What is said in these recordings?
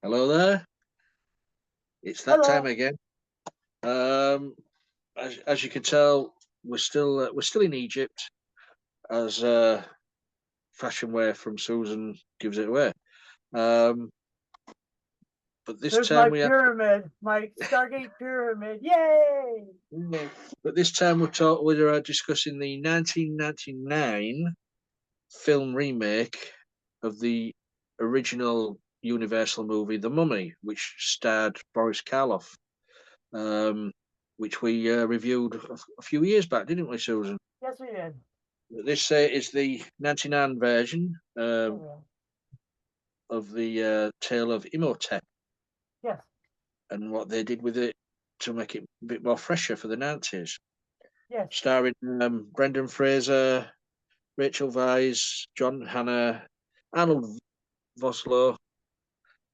Hello there. It's that time Hello. again. Um, as you can tell, we're still in Egypt as fashion wear from Susan gives it away. Um, but this There's my time we have, pyramid, my Stargate pyramid. Yay! but this time we're discussing the 1999 film remake of the original Universal movie, The Mummy, which starred Boris Karloff. Um, which we reviewed a few years back, didn't we, Susan? Yes, we did. This is the 99 version Oh, yeah. of the tale of Imhotep Yes, and what they did with it to make it a bit more fresher for the 90s. yes. Starring Brendan Fraser, Rachel Weisz, John Hannah, Arnold Vosloo,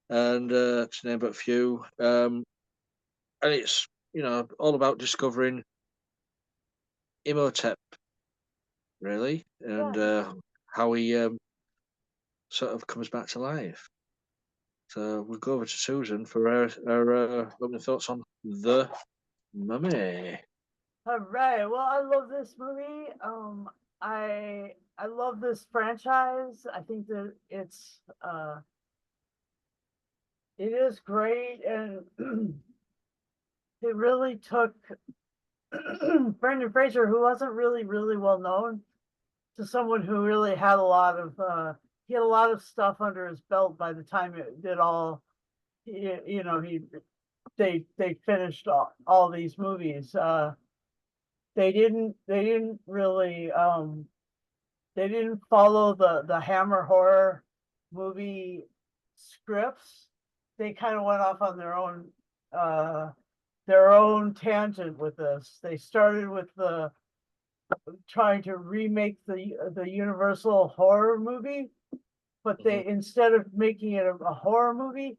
and to name but a few. And it's, all about discovering Imhotep, really, and Yeah. how he sort of comes back to life. So we'll go over to Susan for her opening thoughts on The Mummy. All right. Well, I love this movie. I love this franchise. I think that it is great, and it really took Brendan Fraser, who wasn't really well known, to someone who really had a lot of he had a lot of stuff under his belt by the time it did all. You know, they finished all these movies. They didn't really they didn't follow the Hammer horror movie scripts. They kind of went off on their own tangent with this. They started with the trying to remake the Universal horror movie, but Mhm. they, instead of making it a horror movie,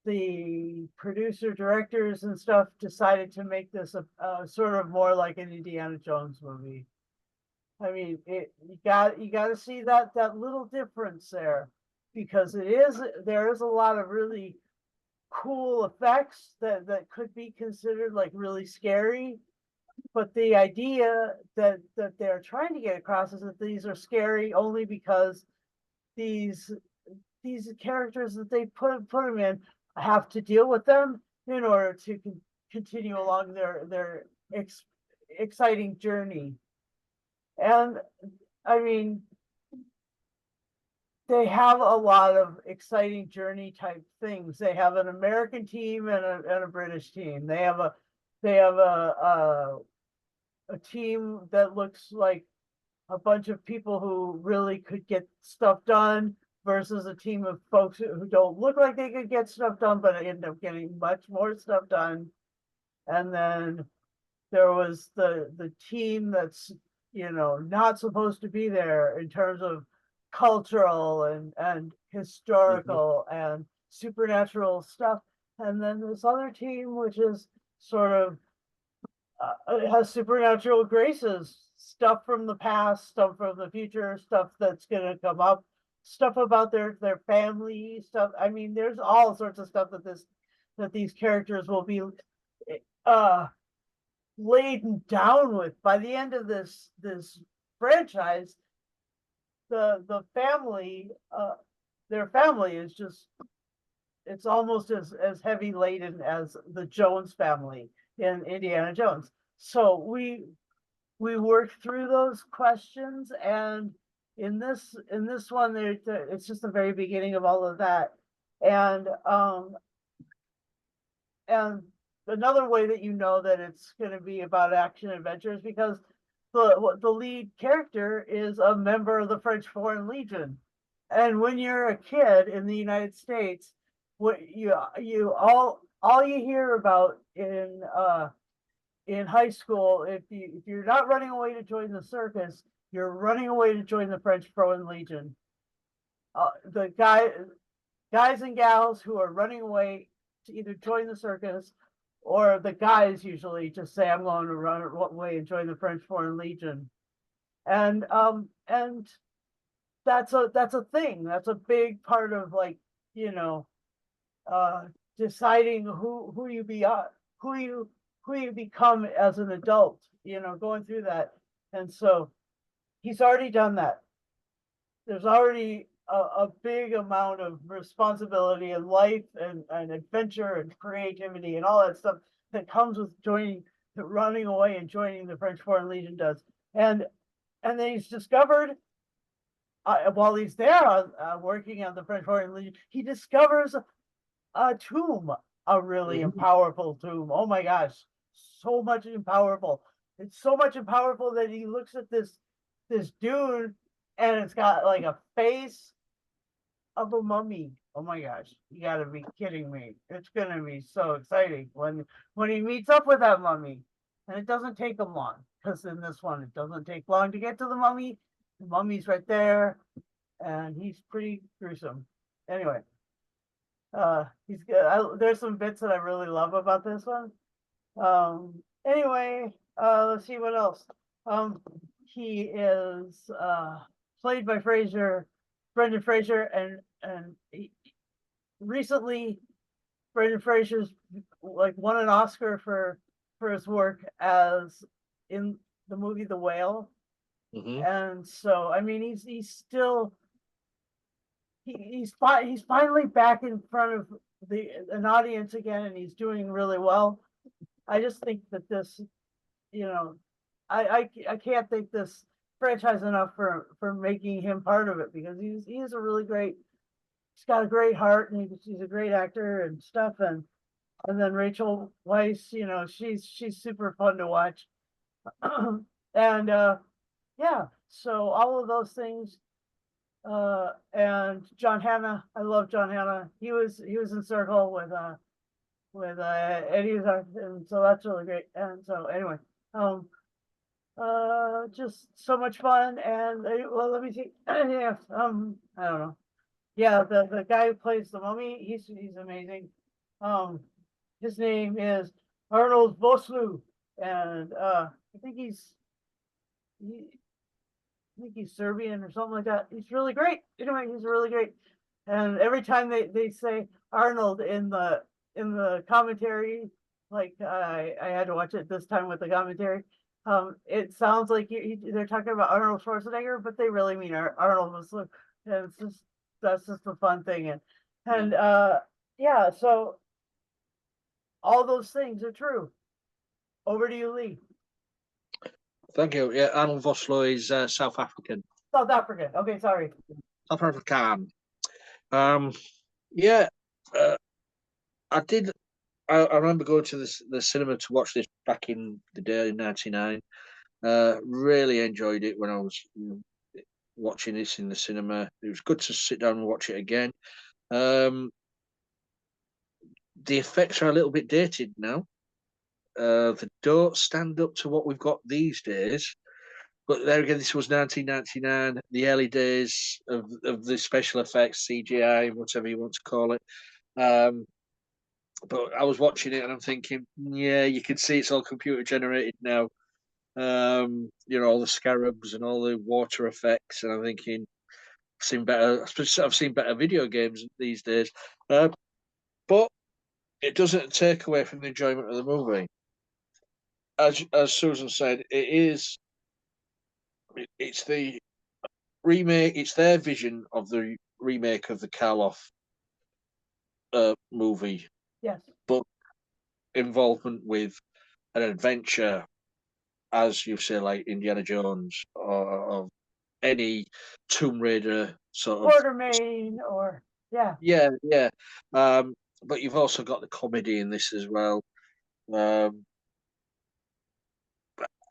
the producer directors and stuff decided to make this a sort of more like an Indiana Jones movie. I mean, you got to see that little difference there, because there is a lot of really cool effects that could be considered like really scary, but the idea that they're trying to get across is that these are scary only because these these characters that they put them in have to deal with them in order to continue along their exciting journey. And I mean, they have a lot of exciting journey type things. They have an American team and a British team. They have a team that looks like a bunch of people who really could get stuff done versus a team of folks who don't look like they could get stuff done, but end up getting much more stuff done. And then there was the team that's, not supposed to be there in terms of cultural and Mhm. historical and supernatural stuff. And then this other team, which is sort of it has supernatural graces, stuff from the past, stuff from the future, stuff that's going to come up, stuff about their family stuff. I mean, there's all sorts of stuff that these characters will be uh laden down with by the end of this franchise. The family, their family is just, it's almost as heavy laden as the Jones family in Indiana Jones. So we worked through those questions, and in this one it's just the very beginning of all of that. And um and another way that you know that it's going to be about action adventure is because the lead character is a member of the French Foreign Legion. And when you're a kid in the United States, what you all you hear about in high school, if you're not running away to join the circus, you're running away to join the French Foreign Legion. The guys and gals who are running away to either join the circus, or the guys usually just say, "I'm going to run away and join the French Foreign Legion." And that's a thing. That's a big part of, like, you know deciding who you be, who you become as an adult, going through that. And so he's already done that. There's already a big amount of responsibility in life and adventure and creativity and all that stuff that comes with running away and joining the French Foreign Legion does. And then he's discovered, while he's there working on the French Foreign Legion, he discovers a tomb, a really powerful tomb. Oh my gosh, so much and powerful. It's so much and powerful that he looks at this dude and it's got like a face of a mummy. Oh my gosh, you gotta be kidding me. It's gonna be so exciting when he meets up with that mummy. And it doesn't take him long, because in this one it doesn't take long to get to the mummy. The mummy's right there, and he's pretty gruesome. Anyway, he's good. There's some bits that I really love about this one. Anyway, let's see what else. He is played by Brendan Fraser, and recently Brendan Fraser's like won an Oscar for his work as in the movie The Whale. And so I mean he's still he's finally back in front of an audience again, and he's doing really well. I just think that this, I can't thank this franchise enough for making him part of it, because he's a really great, he's got a great heart, and he's a great actor and stuff. And then Rachel Weisz, she's super fun to watch. And yeah, so all of those things. And John Hannah, I love John Hannah. He was in Circle with Eddie Izzard, and so that's really great. And so anyway, just so much fun. And well, let me see. Yeah, I don't know. Yeah, the guy who plays the mummy, he's amazing. His name is Arnold Vosloo, and I think he's Serbian or something like that. He's really great. Anyway, he's really great. And every time they say Arnold in the commentary, like I had to watch it this time with the commentary. It sounds like they're talking about Arnold Schwarzenegger, but they really mean Arnold Vosloo. And that's just a fun thing. And yeah, so all those things are true. Over to you, Lee. Thank you. Yeah, Arnold Vosloo is South African. South African. Okay, sorry. South African. Yeah, I did. I remember going to the cinema to watch this back in the day in '99. Really enjoyed it when I was watching this in the cinema. It was good to sit down and watch it again. The effects are a little bit dated now. They don't stand up to what we've got these days. But there again, this was 1999, the early days of the special effects, CGI, whatever you want to call it. But I was watching it and I'm thinking, yeah, you can see it's all computer generated now. All the scarabs and all the water effects, and I'm thinking, I've seen better video games these days. But it doesn't take away from the enjoyment of the movie. As Susan said, it's the remake. It's their vision of the remake of the Karloff movie. Yes. But involvement with an adventure, as you say, like Indiana Jones or any Tomb Raider sort of Quartermain, or yeah. Yeah. But you've also got the comedy in this as well.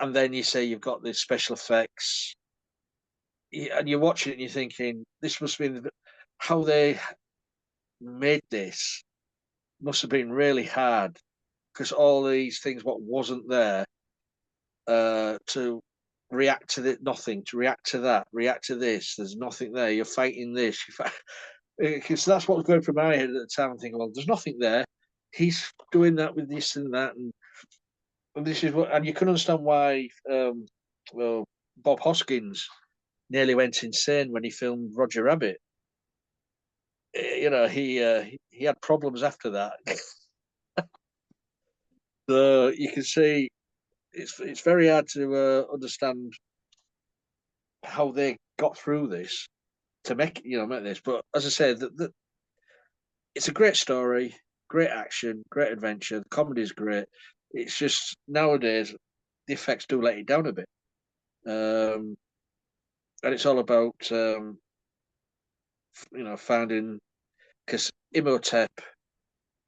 And then you say you've got the special effects, and you're watching it and you're thinking, this must be how they made this must have been really hard, because all these things, what wasn't there, to react to nothing, to react to that, react to this. There's nothing there. You're fighting this. Because that's what was going through my head at the time. I'm thinking, well, there's nothing there. He's doing that with this and that, and this is what, and you can understand why. Bob Hoskins nearly went insane when he filmed Roger Rabbit. you know, he had problems after that. So you can see it's very hard to understand how they got through this to make this. But as I said, it's a great story, great action, great adventure. The comedy is great. It's just nowadays the effects do let it down a bit, and it's all about finding, because Imhotep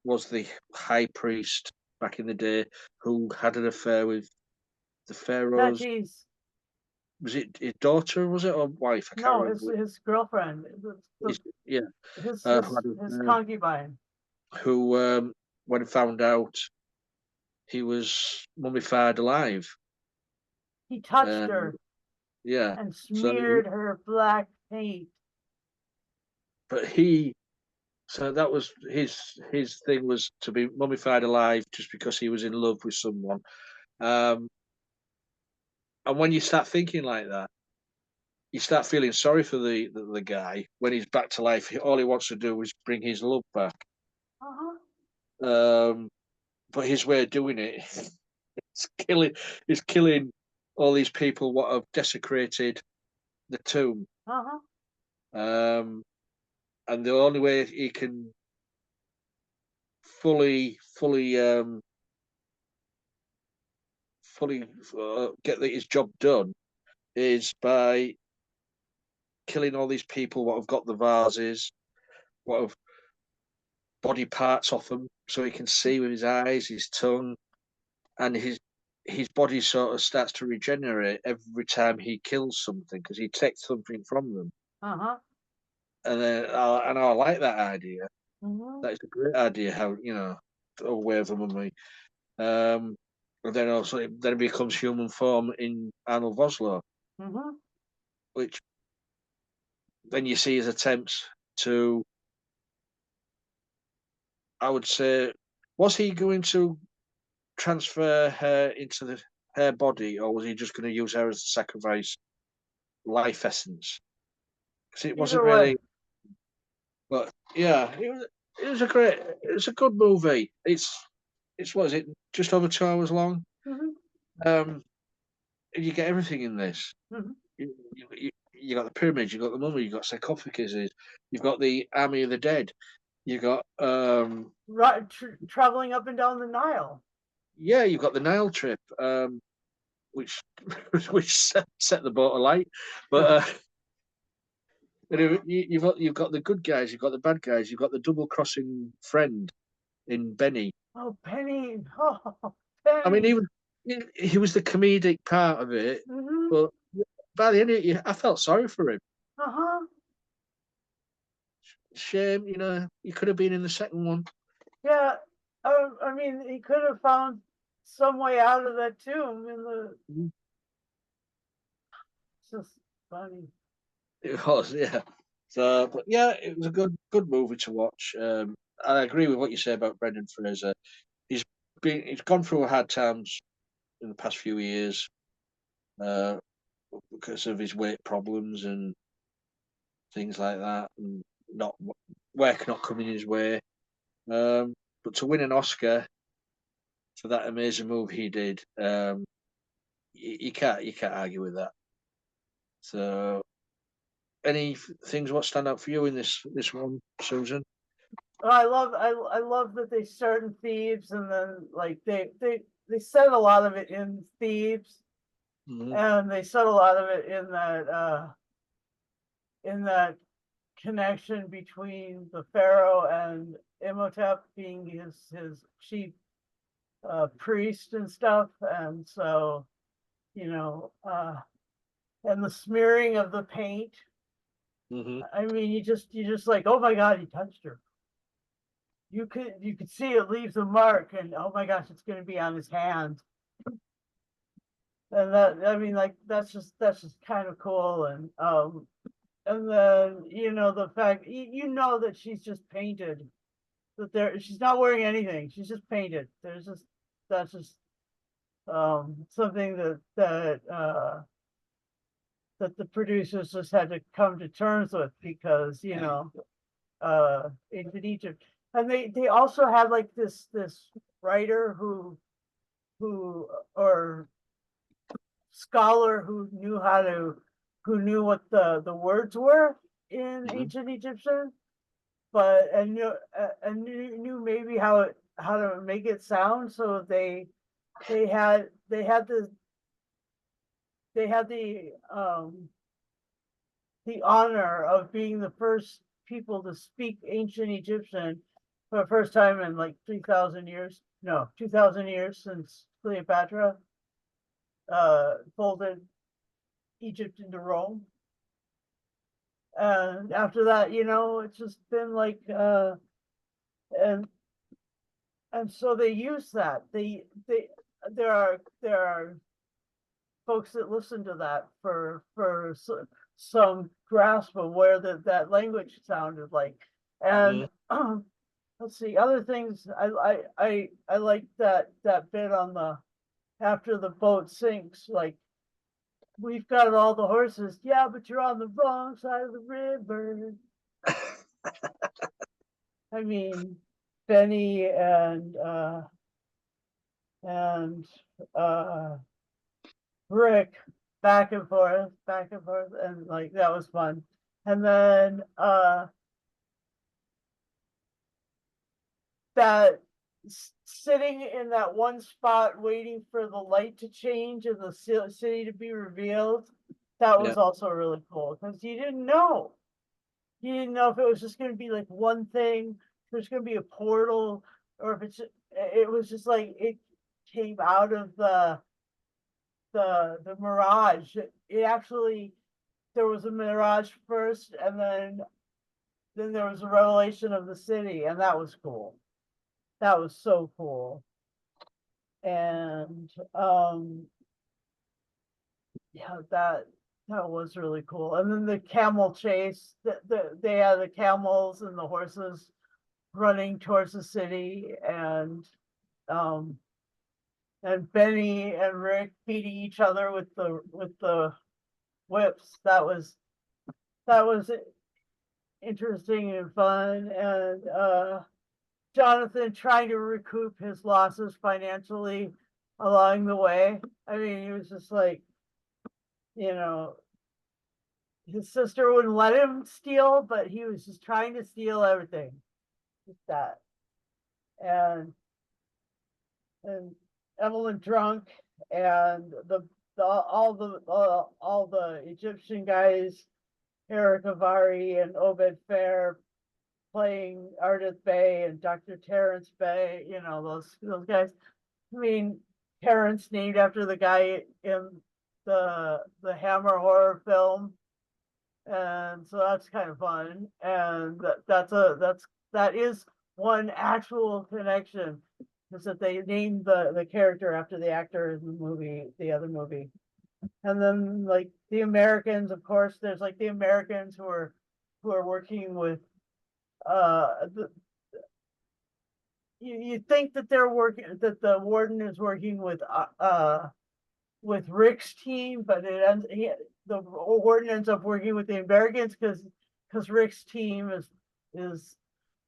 was the high priest back in the day who had an affair with the pharaoh's. Tattoos. Was it his daughter? Was it, or wife? I can't No, remember. his girlfriend. Yeah, His who, his had an his affair, concubine. who when found out he was mummified alive. He touched Um, her yeah. and So, smeared her black paint. but so that was his thing, was to be mummified alive just because he was in love with someone. Um, and when you start thinking like that, you start feeling sorry for the guy when he's back to life. All he wants to do is bring his love back. Uh-huh. Um, but his way of doing it is killing all these people what have desecrated the tomb. Uh-huh. Um, and the only way he can fully get his job done is by killing all these people what have got the vases, what have body parts off them, so he can see with his eyes, his tongue, and his body sort of starts to regenerate every time he kills something because he takes something from them. Uh-huh. And then, I like that idea. Mm-hmm. That is a great idea. How away of the mummy. And then also then it becomes human form in Arnold Vosloo, Mm-hmm. which then you see his attempts to, I would say, was he going to transfer her into her body, or was he just going to use her as a sacrifice life essence? Because it wasn't Either way. really. But yeah, it was a good movie. It's what is it? Just over 2 hours long. Mm-hmm. Um, and you get everything in this. Mm-hmm. You got the pyramids, you got the mummy, you got sarcophaguses, you've got the army of the dead, you got Right, traveling up and down the Nile. yeah, you've got the Nile trip, which which set the boat alight. But you've got the good guys, you've got the bad guys, you've got the double crossing friend in Benny. Oh, Penny. Oh, I mean, Penny. he was the comedic part of it, Mm-hmm. but by the end of it, I felt sorry for him. Uh-huh. Shame, he could have been in the second one. Yeah. I mean, he could have found some way out of that tomb in the. Mhm. It's just funny. It was, yeah. So, but yeah, it was a good movie to watch. I agree with what you say about Brendan Fraser. He's he's gone through hard times in the past few years uh, because of his weight problems and things like that, and not work not coming his way. But to win an Oscar for that amazing movie he did, you can't argue with that. So, any things what stand out for you in this one, Susan? Oh, I love that they start in Thebes and then like they said a lot of it in Thebes Hmm. and they said a lot of it in that connection between the pharaoh and Imhotep being his chief priest and stuff, and so you know, and the smearing of the paint. Hmm. I mean, you just like, oh my God, he touched her. You could see it leaves a mark, and oh my gosh, it's going to be on his hand. And that, I mean, like that's just kind of cool, and then the fact that she's just painted, that she's not wearing anything, she's just painted. That's just something that the producers just had to come to terms with because ancient Egypt. And they also had like this writer or scholar who knew what the words were in Mhm. ancient Egyptian, but and knew maybe how to make it sound. So they had they had the they had the honor of being the first people to speak ancient Egyptian for the first time in like 3,000 years. No, 2,000 years since Cleopatra folded Egypt into Rome. And after that, it's just been like and so they use that. There are folks that listen to that for some grasp of where that language sounded like. And Mhm. let's see, other things I like that bit on the after the boat sinks, like we've got all the horses, yeah, but you're on the wrong side of the river. I mean, Benny and uh Rick back and forth, and like that was fun. And then that sitting in that one spot waiting for the light to change and the city to be revealed, that Yeah. was also really cool because you didn't know if it was just going to be like one thing, if there's going to be a portal, or if it was just like it came out of the mirage. It actually, there was a mirage first, and then there was a revelation of the city, and that was cool. That was so cool. And yeah, that was really cool. And then the camel chase, they had the camels and the horses running towards the city, um and Benny and Rick beating each other with the whips. That was interesting and fun. And Jonathan trying to recoup his losses financially along the way. I mean, he was just like, you know, his sister wouldn't let him steal, but he was just trying to steal everything. Just that. And and Evelyn drunk, and all the Egyptian guys, Eric Avari and Obed Fair playing Ardith Bay and Dr. Terrence Bay, those guys. I mean, Terrence named after the guy in the Hammer horror film, and so that's kind of fun. And that is one actual connection, is that they named the character after the actor in the other movie. And then like the Americans, of course, there's like the Americans who are working with the you think that the warden is working with Rick's team, but the warden ends up working with the Americans because Rick's team is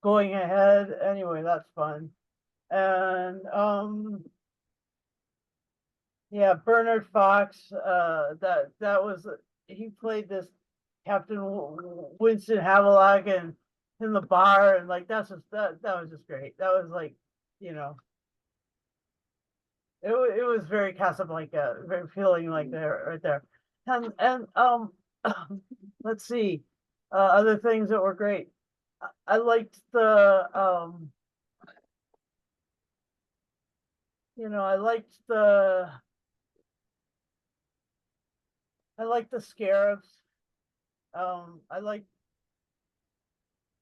going ahead. Anyway, that's fun. And yeah, Bernard Fox, that was, he played this Captain Winston Havelock and in the bar, and like that was just great. That was like, you know, it was very Casablanca, very feeling like there right there. And let's see, other things that were great. I liked I liked the scarabs. I liked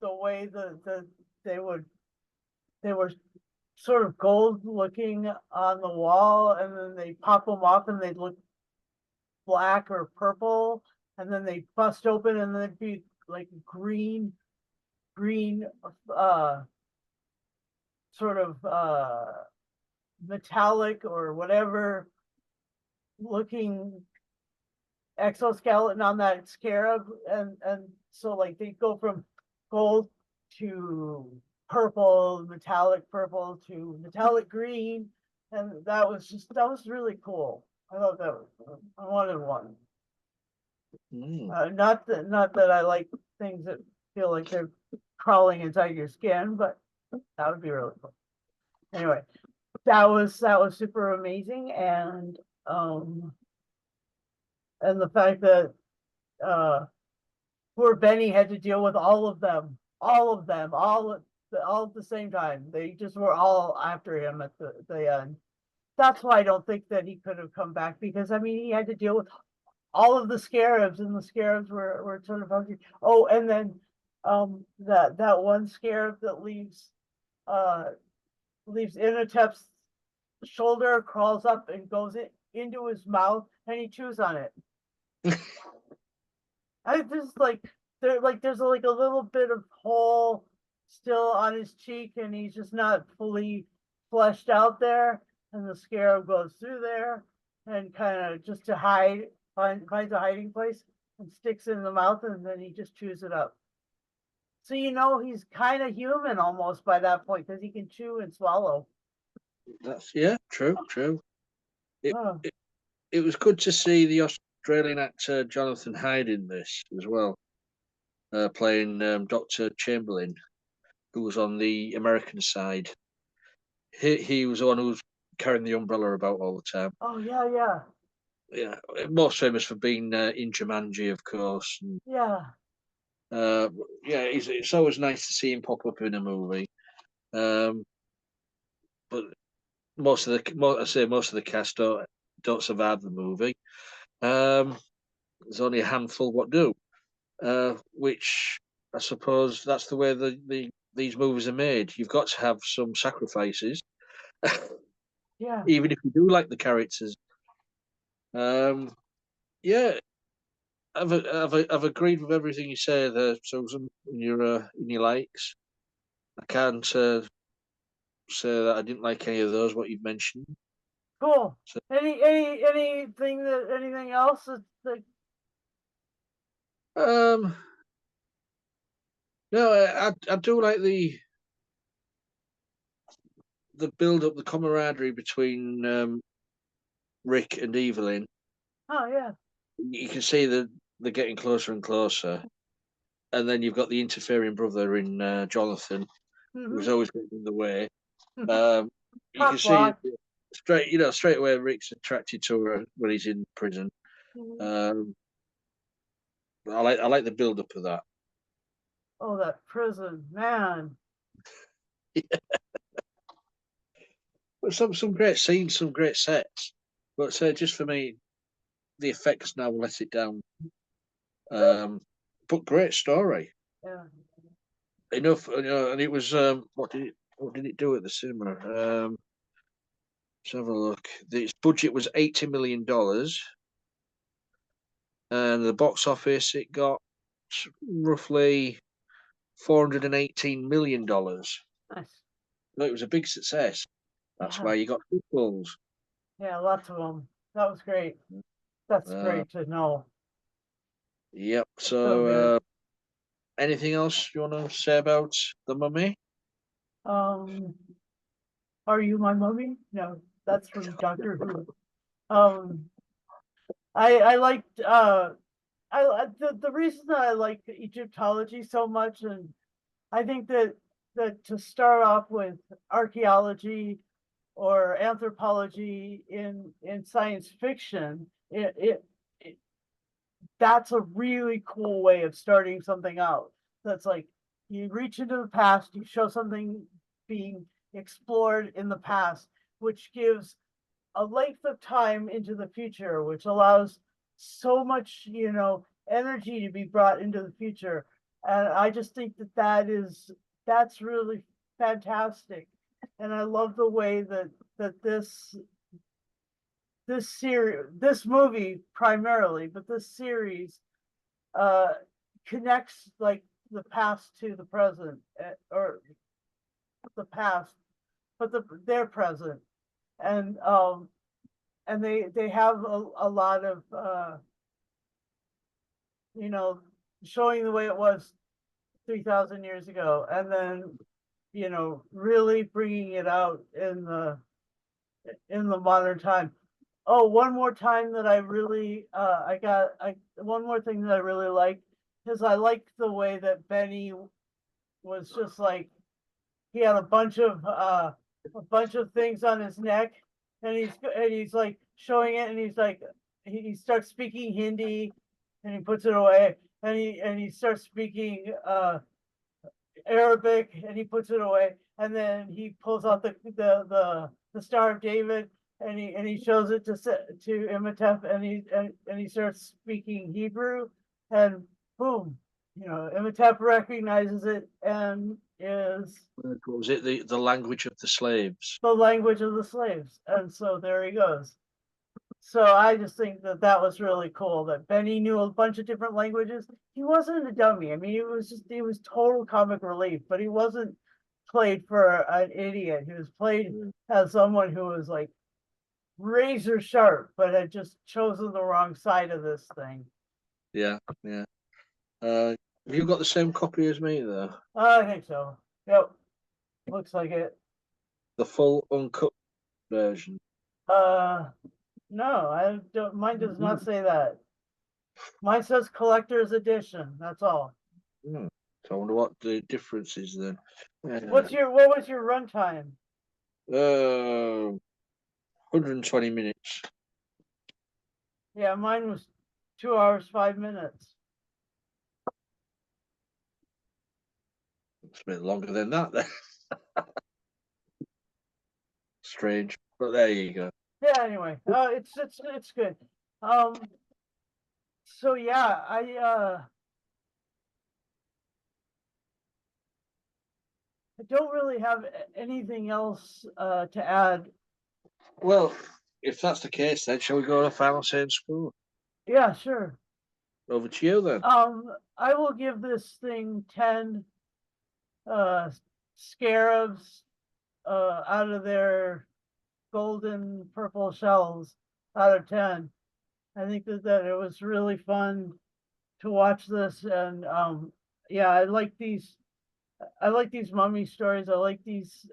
the way they were sort of gold looking on the wall, and then they pop them off and they look black or purple, and then they bust open and then it'd be like green uh sort of metallic or whatever looking exoskeleton on that scarab. And so like they go from gold to purple, metallic purple to metallic green, and that was really cool. I thought that was, I wanted one. Not that I like things that feel like they're crawling inside your skin, but that would be really cool. Anyway, that was super amazing, and the fact that poor Benny had to deal with all of them, all at the same time. They just were all after him at the end. That's why I don't think that he could have come back, because I mean he had to deal with all of the scarabs, and the scarabs were sort of hungry. Oh, and then that one scarab that leaves Imhotep's shoulder, crawls up and goes into his mouth, and he chews on it. I just there's like a little bit of hole still on his cheek, and he's just not fully fleshed out there, and the scarab goes through there and kind of just to hide, finds a hiding place and sticks it in the mouth, and then he just chews it up. So he's kind of human almost by that point, because he can chew and swallow. That's true. It, Oh, it it was good to see the Australian actor Jonathan Hyde in this as well, playing Dr. Chamberlain, who was on the American side. He was the one who was carrying the umbrella about all the time. oh yeah, Yeah, most famous for being in Jumanji, of course. And, yeah. uh, yeah, it's always nice to see him pop up in a movie. Um, but I say most of the cast don't survive the movie. There's only a handful what do, which I suppose that's the way these movies are made. You've got to have some sacrifices, Yeah. even if you do like the characters. Um, yeah, I've agreed with everything you say there, Susan, in your likes. I can't say that I didn't like any of those what you've mentioned. Cool. So, Anything else that um, no, I do like the build up, the camaraderie between Rick and Evelyn. oh yeah. You can see that they're getting closer and closer, and then you've got the interfering brother in Jonathan, who's Mm-hmm. always getting in the way. Um, you can Cock see block. straight away Rick's attracted to her when he's in prison. Mhm. Um, I like the build up of that. Oh, that prison, man. But some great scenes, some great sets. But just for me, the effects now let it down. But great story. Yeah. Enough, and it was what did it do at the cinema? Let's have a look. Its budget was $80 million, and the box office it got roughly $418 million. Nice. So it was a big success. That's Yeah. why you got sequels. Yeah, lots of them. That was great. That's Uh, great to know. yep. So So, good. anything else you want to say about the Mummy? Um, are you my mummy? No, that's from Doctor Who. Um, I liked the reason that I like Egyptology so much, and I think that to start off with archaeology or anthropology in science fiction, it that's a really cool way of starting something out. That's like you reach into the past, you show something being explored in the past, which gives a length of time into the future, which allows so much, energy to be brought into the future. And I just think that's really fantastic. And I love the way that this movie primarily, but this series uh connects like the past to the present, or the past, but their present. And they have a lot of you know showing the way it was 3,000 years ago, and then, you know, really bringing it out in the modern time. Oh, one more time that I really, one more thing that I really liked, because I liked the way that Benny was just like, he had a bunch of things on his neck, and he's like showing it, and he's like, he starts speaking Hindi, and he puts it away, and he starts speaking Arabic, and he puts it away, and then he pulls out the Star of David, and he shows it to Imhotep, and he starts speaking Hebrew, and boom, you know, Imhotep recognizes it and is What was it? The language of the slaves. the language of the slaves, and so there he goes. So I just think that that was really cool that Benny knew a bunch of different languages. He wasn't a dummy. I mean, he was total comic relief, but he wasn't played for an idiot. He was played as someone who was like razor sharp, but had just chosen the wrong side of this thing. Yeah, yeah. Have you got the same copy as me, though? I think so. Yep. Looks like it. The full uncut version. No, I don't. Mine does not say that. Mine says collector's edition. That's all. Hmm. So I wonder what the difference is then. What was your runtime? 120 minutes. Yeah, mine was 2 hours, 5 minutes. It's a bit longer than that then. Strange, but there you go. Yeah, anyway, it's good. So yeah, I don't really have anything else to add. Well, if that's the case, then shall we go to the final same score? Yeah, sure. Over to you then. I will give this thing 10 scarabs out of their golden purple shells out of 10. I think that it was really fun to watch this, and yeah, I like these mummy stories. I like these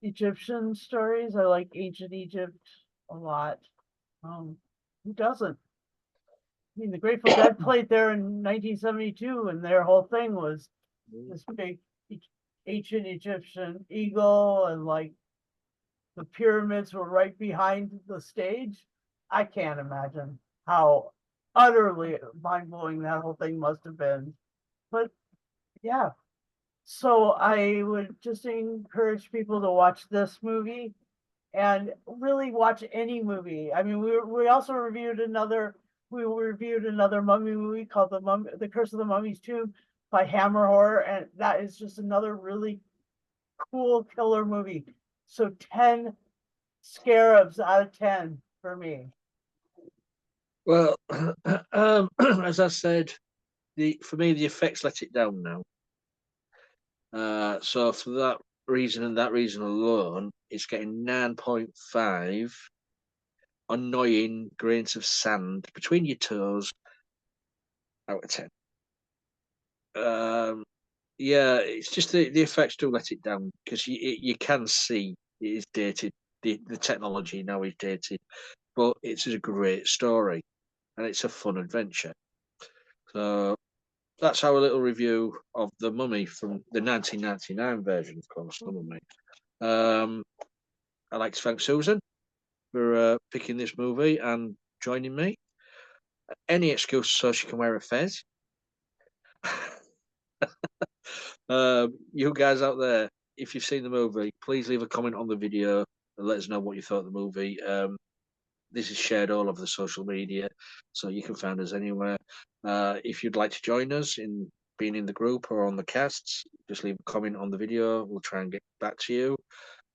Egyptian stories. I like ancient Egypt a lot. Who doesn't? I mean, the Grateful Dead played there in 1972, and their whole thing was this big ancient Egyptian eagle, and like the pyramids were right behind the stage. I can't imagine how utterly mind blowing that whole thing must have been. But yeah, so I would just encourage people to watch this movie and really watch any movie. I mean, we also reviewed another mummy movie called The Curse of the Mummy's Tomb by Hammer Horror, and that is just another really cool killer movie. So 10 scarabs out of 10 for me. Well, as I said, for me the effects let it down now. So for that reason and that reason alone, it's getting 9.5 annoying grains of sand between your toes out of 10. Yeah, it's just the effects do let it down because you can see it is dated. The technology now is dated, but it's a great story and it's a fun adventure. So that's our little review of The Mummy from the 1999 version, of course, The Mummy. I'd like to thank Susan for picking this movie and joining me. Any excuse so she can wear a fez. You guys out there, if you've seen the movie, please leave a comment on the video and let us know what you thought of the movie. This is shared all over the social media, so you can find us anywhere. If you'd like to join us in being in the group or on the casts, just leave a comment on the video. We'll try and get back to you.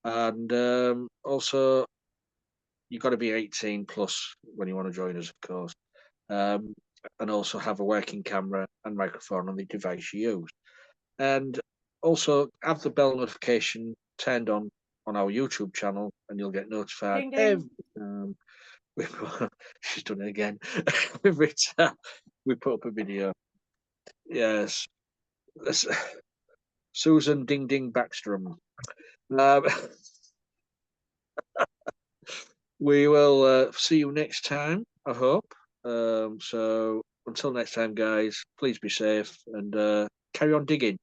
And also, you've got to be 18 plus when you want to join us, of course. And also have a working camera and microphone on the device you use. And also have the bell notification turned on our YouTube channel, and you'll get notified Ding, ding. every time She's done it again. Every time we put up a video. Yes. Susan Ding Ding Backstrom. Um, we will see you next time, I hope. So until next time, guys, please be safe and carry on digging.